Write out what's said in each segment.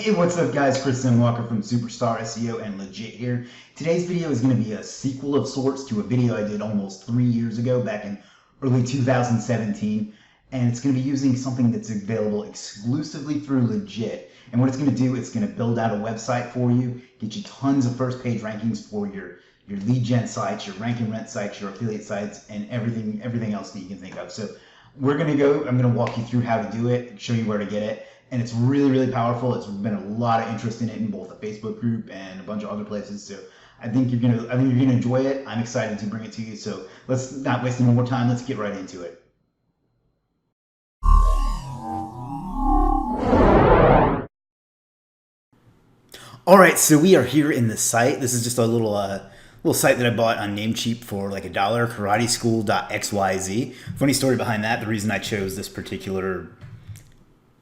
Hey, what's up guys? Kristen Walker from Superstar SEO and Legiit here. Today's video is going to be a sequel of sorts to a video I did almost 3 years ago back in early 2017. And it's going to be using something that's available exclusively through Legiit. And what it's going to do, it's going to build out a website for you, get you tons of first page rankings for your lead gen sites, your rank and rent sites, your affiliate sites, and everything else that you can think of. So I'm going to walk you through how to do it, show you where to get it. And it's really, really powerful. It's been a lot of interest in it in both the Facebook group and a bunch of other places. So I think you're gonna enjoy it. I'm excited to bring it to you. So let's not waste any more time. Let's get right into it. All right, so we are here in the site. This is just a little site that I bought on Namecheap for like $1, karateschool.xyz. Funny story behind that. The reason I chose this particular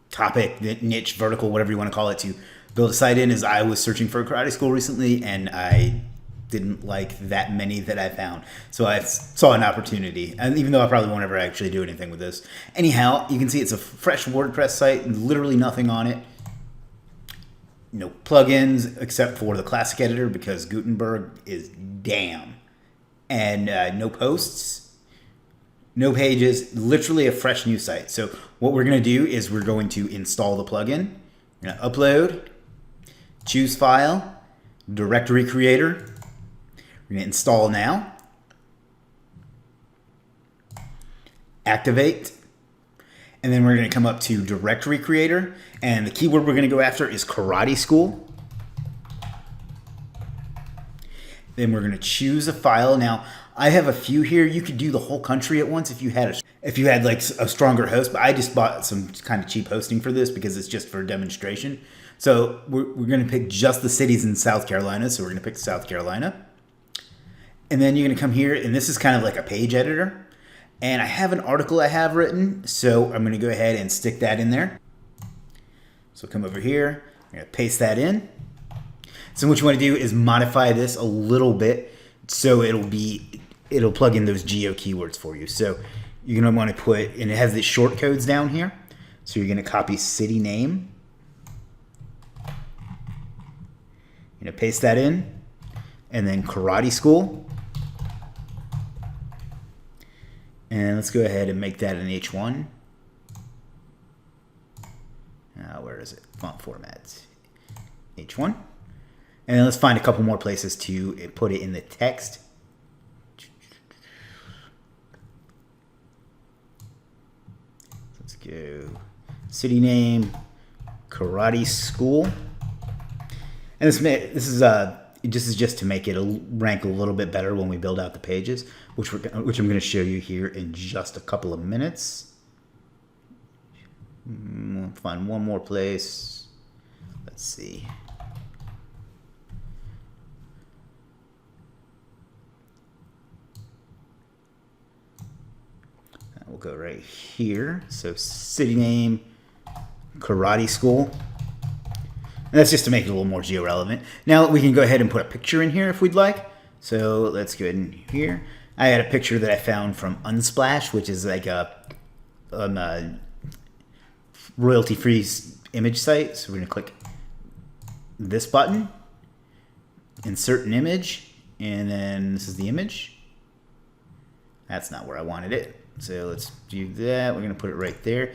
topic, niche, vertical, whatever you want to call it, to build a site in is I was searching for a karate school recently and I didn't like that many that I found. So I saw an opportunity, and even though I probably won't ever actually do anything with this. Anyhow, you can see it's a fresh WordPress site, literally nothing on it. No plugins except for the classic editor because Gutenberg is damn. And no posts. No pages, literally a fresh new site. So what we're going to do is we're going to install the plugin. We're going to upload, choose file, directory creator. We're going to install now, activate, and then we're going to come up to directory creator. And the keyword we're going to go after is karate school. Then we're going to choose a file. Now, I have a few here. You could do the whole country at once if you had like a stronger host, but I just bought some kind of cheap hosting for this because it's just for a demonstration. So we're going to pick just the cities in South Carolina. So we're going to pick South Carolina. And then you're going to come here, and this is kind of like a page editor. And I have an article I have written, so I'm going to go ahead and stick that in there. So come over here, I'm going to paste that in. So what you want to do is modify this a little bit so it'll plug in those geo keywords for you. So you're going to want to put, and it has the short codes down here. So you're going to copy city name. You're going to paste that in, and then karate school. And let's go ahead and make that an H1. Where is it? Font formats. H1. And then let's find a couple more places to put it in the text. Let's go city name, karate school. And this is just to make it rank a little bit better when we build out the pages, which I'm going to show you here in just a couple of minutes. We'll find one more place. Let's see. We'll go right here. So city name, karate school. And that's just to make it a little more geo-relevant. Now we can go ahead and put a picture in here if we'd like. So let's go in here. I had a picture that I found from Unsplash, which is like a royalty-free image site. So we're going to click this button, insert an image, and then this is the image. That's not where I wanted it. So let's do that. We're going to put it right there.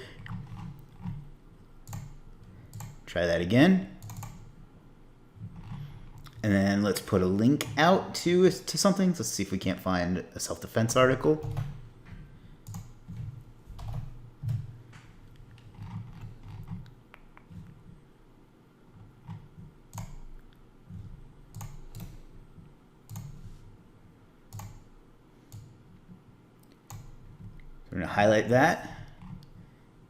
Try that again. And then let's put a link out to something. Let's see if we can't find a self-defense article. We're going to highlight that.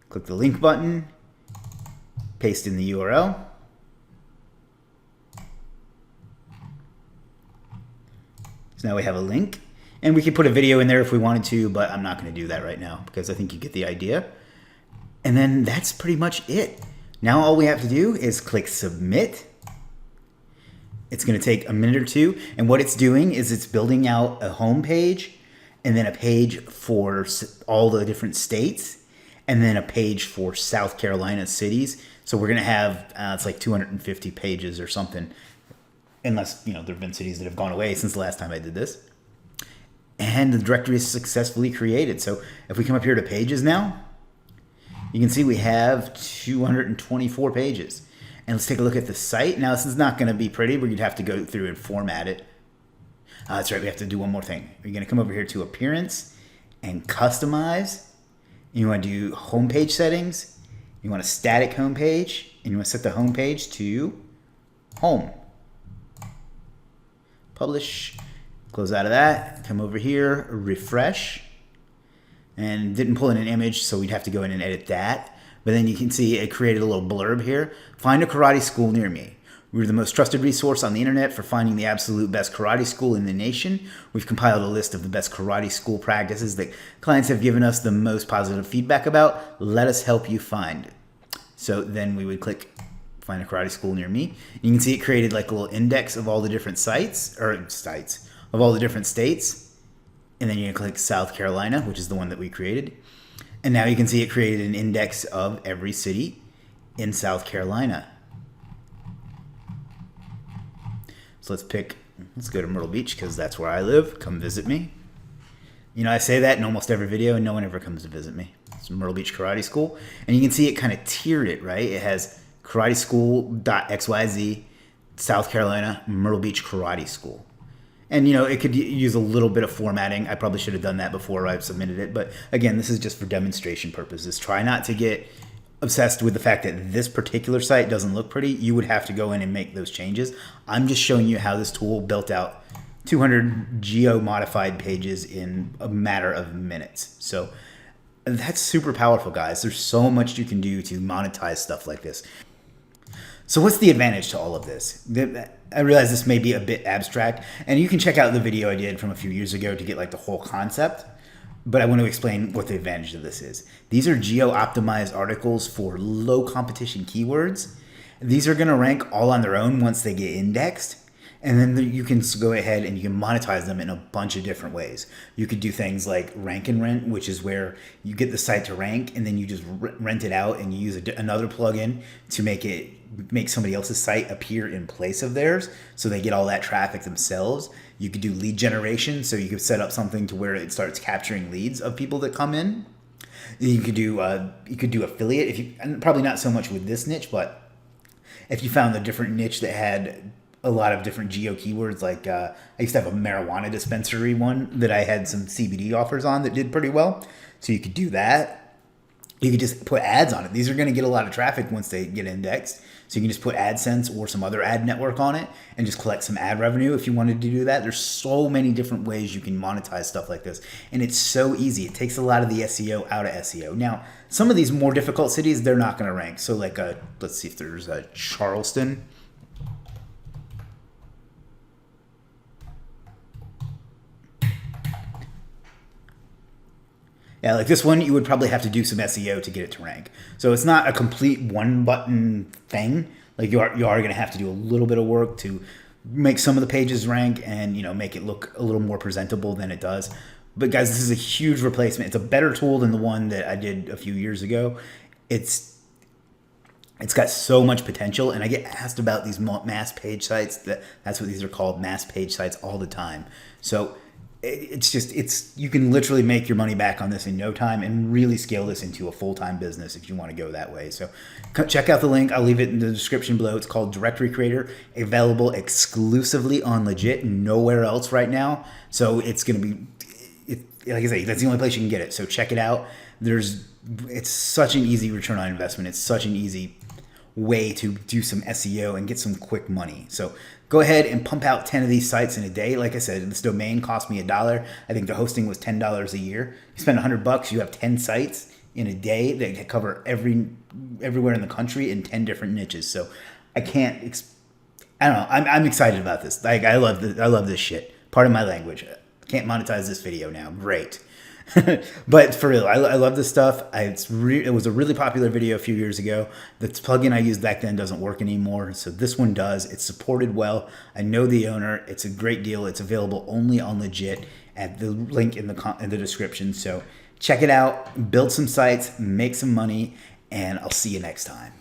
Click the link button. Paste in the URL. So now we have a link, and we could put a video in there if we wanted to, but I'm not going to do that right now because I think you get the idea. And then that's pretty much it. Now all we have to do is click submit. It's going to take a minute or two, and what it's doing is it's building out a home page and then a page for all the different states and then a page for South Carolina cities. So we're going to have, it's like 250 pages or something, unless, there have been cities that have gone away since the last time I did this. And the directory is successfully created. So if we come up here to pages now, you can see we have 224 pages. And let's take a look at the site. Now, this is not going to be pretty, but you'd have to go through and format it. That's right, we have to do one more thing. You're going to come over here to Appearance and Customize. You want to do Homepage Settings. You want a static homepage, and you want to set the homepage to Home. Publish. Close out of that. Come over here, refresh. And didn't pull in an image, so we'd have to go in and edit that. But then you can see it created a little blurb here. Find a karate school near me. We're the most trusted resource on the internet for finding the absolute best karate school in the nation. We've compiled a list of the best karate school practices that clients have given us the most positive feedback about. Let us help you find it. So then we would click find a karate school near me. You can see it created like a little index of all the different sites of all the different states. And then you're going to click South Carolina, which is the one that we created. And now you can see it created an index of every city in South Carolina. So let's go to Myrtle Beach because that's where I live. Come visit me. I say that in almost every video and no one ever comes to visit me. It's Myrtle Beach Karate School. And you can see it kind of tiered it, right? It has karateschool.xyz, South Carolina, Myrtle Beach Karate School. And, it could use a little bit of formatting. I probably should have done that before I submitted it. But again, this is just for demonstration purposes. Try not to get obsessed with the fact that this particular site doesn't look pretty. You would have to go in and make those changes. I'm just showing you how this tool built out 200 geo-modified pages in a matter of minutes. So that's super powerful, guys. There's so much you can do to monetize stuff like this. So what's the advantage to all of this? I realize this may be a bit abstract, and you can check out the video I did from a few years ago to get like the whole concept. But I want to explain what the advantage of this is. These are geo-optimized articles for low competition keywords. These are going to rank all on their own once they get indexed. And then you can go ahead and you can monetize them in a bunch of different ways. You could do things like rank and rent, which is where you get the site to rank and then you just rent it out and you use another plugin to make somebody else's site appear in place of theirs so they get all that traffic themselves. You could do lead generation, so you could set up something to where it starts capturing leads of people that come in. You could do affiliate, probably not so much with this niche, but if you found a different niche that had a lot of different geo keywords, like I used to have a marijuana dispensary one that I had some CBD offers on that did pretty well. So you could do that. You could just put ads on it. These are going to get a lot of traffic once they get indexed. So you can just put AdSense or some other ad network on it and just collect some ad revenue if you wanted to do that. There's so many different ways you can monetize stuff like this. And it's so easy. It takes a lot of the SEO out of SEO. Now, some of these more difficult cities, they're not going to rank. So like, let's see if there's a Charleston. Yeah, like this one, you would probably have to do some SEO to get it to rank. So it's not a complete one-button thing. Like you are going to have to do a little bit of work to make some of the pages rank and make it look a little more presentable than it does. But guys, this is a huge replacement. It's a better tool than the one that I did a few years ago. It's got so much potential, and I get asked about these mass page sites. That's what these are called, mass page sites, all the time. So you can literally make your money back on this in no time and really scale this into a full-time business if you want to go that way. So check out the link. I'll leave it in the description below. It's called Directory Creator, available exclusively on Legiit, nowhere else right now. So it's going to be, like I say, that's the only place you can get it. So check it out. It's such an easy return on investment. It's such an easy way to do some SEO and get some quick money. So go ahead and pump out 10 of these sites in a day. Like I said, this domain cost me $1. I think the hosting was $10 a year. You spend $100, you have 10 sites in a day that cover everywhere in the country in 10 different niches. So I don't know. I'm excited about this. Like I love this shit. Pardon my language. Can't monetize this video now. Great. But for real, I love this stuff. It was a really popular video a few years ago. The plugin I used back then doesn't work anymore, so this one does. It's supported well. I know the owner. It's a great deal. It's available only on Legiit at the link in the description. So check it out, build some sites, make some money, and I'll see you next time.